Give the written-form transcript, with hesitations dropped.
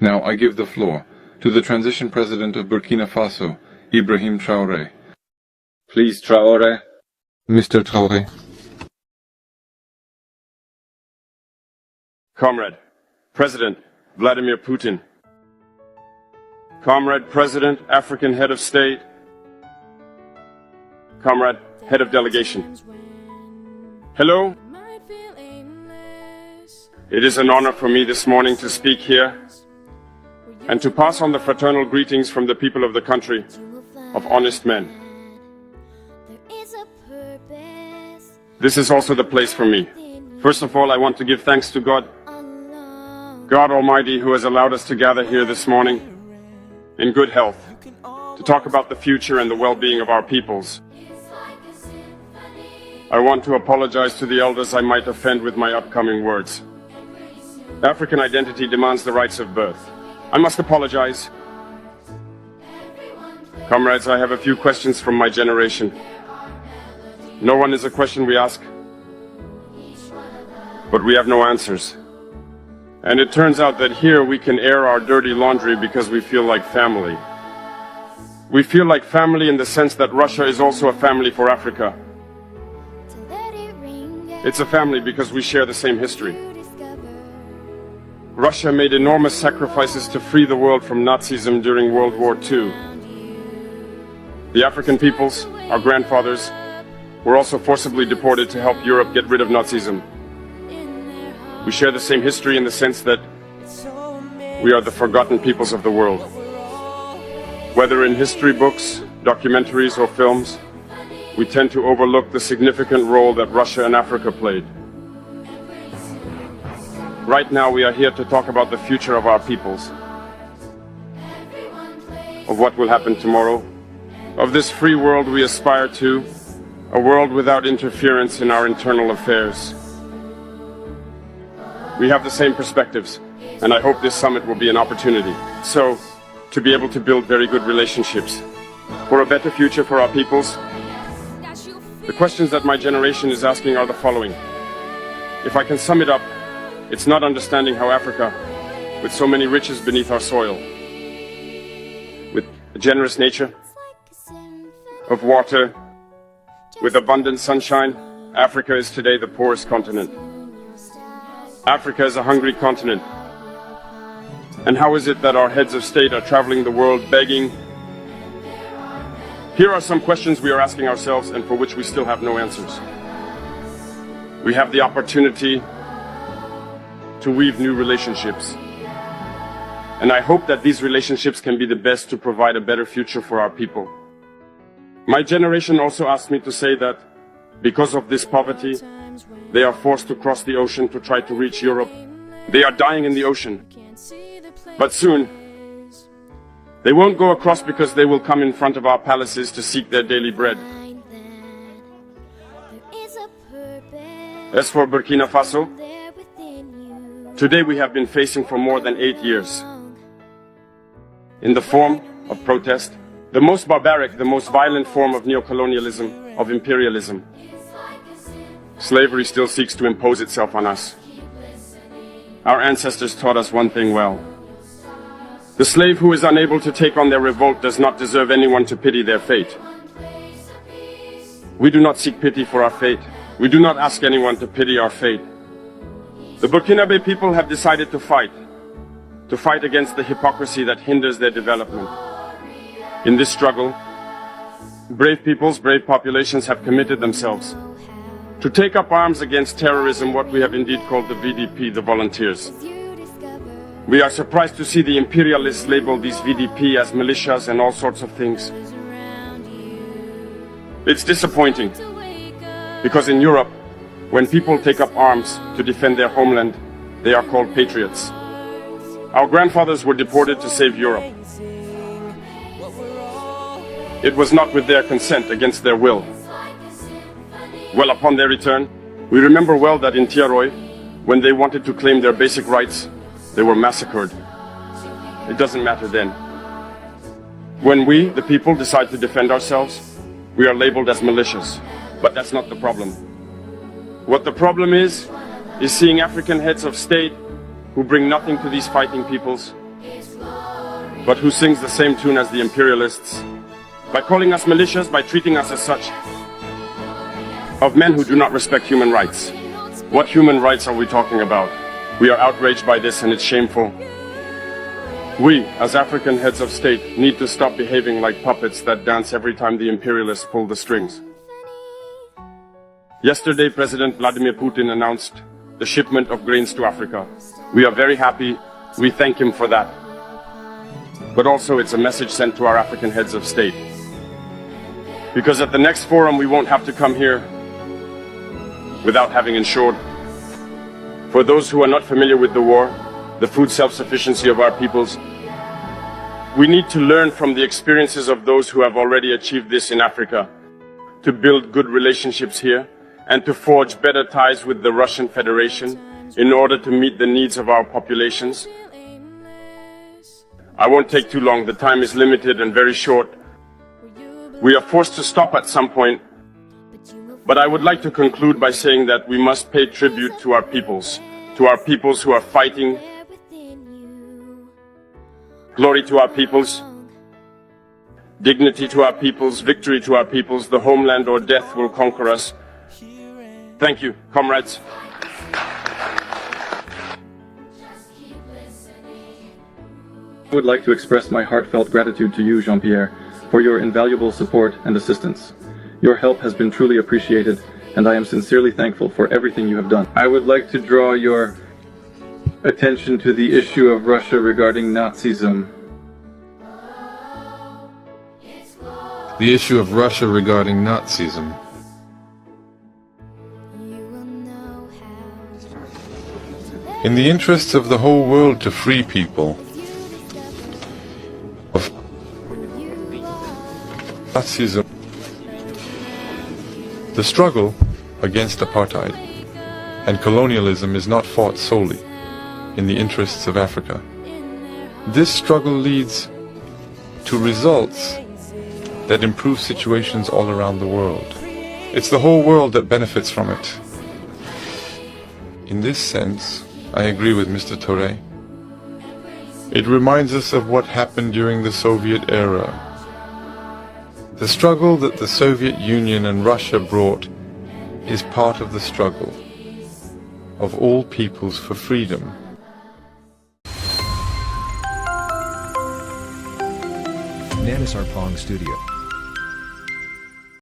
Now I give the floor to the transition president of Burkina Faso, Ibrahim Traore. Please, Traore. Mr. Traore. Comrade, President Vladimir Putin. Comrade, President, African Head of State. Comrade, Head of Delegation. Hello. It is an honor for me this morning to speak here and to pass on the fraternal greetings from the people of the country of honest men. This is also the place for me. First of all, I want to give thanks to God Almighty, who has allowed us to gather here this morning in good health to talk about the future and the well-being of our peoples. I want to apologize to the elders I might offend with my upcoming words. African identity demands the rights of birth. I must apologize. Comrades, I have a few questions from my generation. No one is a question we ask, but we have no answers. And it turns out that here we can air our dirty laundry because we feel like family. We feel like family in the sense that Russia is also a family for Africa. It's a family because we share the same history. Russia made enormous sacrifices to free the world from Nazism during World War II. The African peoples, our grandfathers, were also forcibly deported to help Europe get rid of Nazism. We share the same history in the sense that we are the forgotten peoples of the world. Whether in history books, documentaries, or films, we tend to overlook the significant role that Russia and Africa played. Right now we are here to talk about the future of our peoples, of what will happen tomorrow, of this free world we aspire to, a world without interference in our internal affairs. We have the same perspectives, and I hope this summit will be an opportunity. So, to be able to build very good relationships for a better future for our peoples. The questions that my generation is asking are the following. If I can sum it up, it's not understanding how Africa, with so many riches beneath our soil, with a generous nature, of water, with abundant sunshine, Africa is today the poorest continent. Africa is a hungry continent. And how is it that our heads of state are traveling the world begging? Here are some questions we are asking ourselves and for which we still have no answers. We have the opportunity to weave new relationships. And I hope that these relationships can be the best to provide a better future for our people. My generation also asked me to say that because of this poverty, they are forced to cross the ocean to try to reach Europe. They are dying in the ocean. But soon, they won't go across because they will come in front of our palaces to seek their daily bread. As for Burkina Faso, today we have been facing for more than 8 years, in the form of protest, the most barbaric, the most violent form of neocolonialism, of imperialism. Slavery still seeks to impose itself on us. Our ancestors taught us one thing well. The slave who is unable to take on their revolt does not deserve anyone to pity their fate. We do not seek pity for our fate. We do not ask anyone to pity our fate. The Burkinabe people have decided to fight against the hypocrisy that hinders their development. In this struggle, brave peoples, brave populations have committed themselves to take up arms against terrorism, what we have indeed called the VDP, the volunteers. We are surprised to see the imperialists label these VDP as militias and all sorts of things. It's disappointing, because in Europe, when people take up arms to defend their homeland, they are called patriots. Our grandfathers were deported to save Europe. It was not with their consent, against their will. Well, upon their return, we remember well that in Traore, when they wanted to claim their basic rights, they were massacred. It doesn't matter then. When we, the people, decide to defend ourselves, we are labeled as militias. But that's not the problem. What the problem is seeing African heads of state who bring nothing to these fighting peoples, but who sings the same tune as the imperialists, by calling us militias, by treating us as such, of men who do not respect human rights. What human rights are we talking about? We are outraged by this, and it's shameful. We, as African heads of state, need to stop behaving like puppets that dance every time the imperialists pull the strings. Yesterday, President Vladimir Putin announced the shipment of grains to Africa. We are very happy. We thank him for that. But also, it's a message sent to our African heads of state. Because at the next forum, we won't have to come here without having ensured, for those who are not familiar with the war, the food self-sufficiency of our peoples, we need to learn from the experiences of those who have already achieved this in Africa, to build good relationships here, and to forge better ties with the Russian Federation in order to meet the needs of our populations. I won't take too long, the time is limited and very short. We are forced to stop at some point, but I would like to conclude by saying that we must pay tribute to our peoples who are fighting. Glory to our peoples, dignity to our peoples, victory to our peoples, the homeland or death will conquer us. Thank you, comrades. I would like to express my heartfelt gratitude to you, Jean-Pierre, for your invaluable support and assistance. Your help has been truly appreciated, and I am sincerely thankful for everything you have done. I would like to draw your attention to the issue of Russia regarding Nazism. The issue of Russia regarding Nazism. In the interests of the whole world to free people of Nazism, the struggle against apartheid and colonialism is not fought solely in the interests of Africa. This struggle leads to results that improve situations all around the world. It's the whole world that benefits from it. In this sense, I agree with Mr. Traore. It reminds us of what happened during the Soviet era. The struggle that the Soviet Union and Russia brought is part of the struggle of all peoples for freedom. Nanisarpong Studio.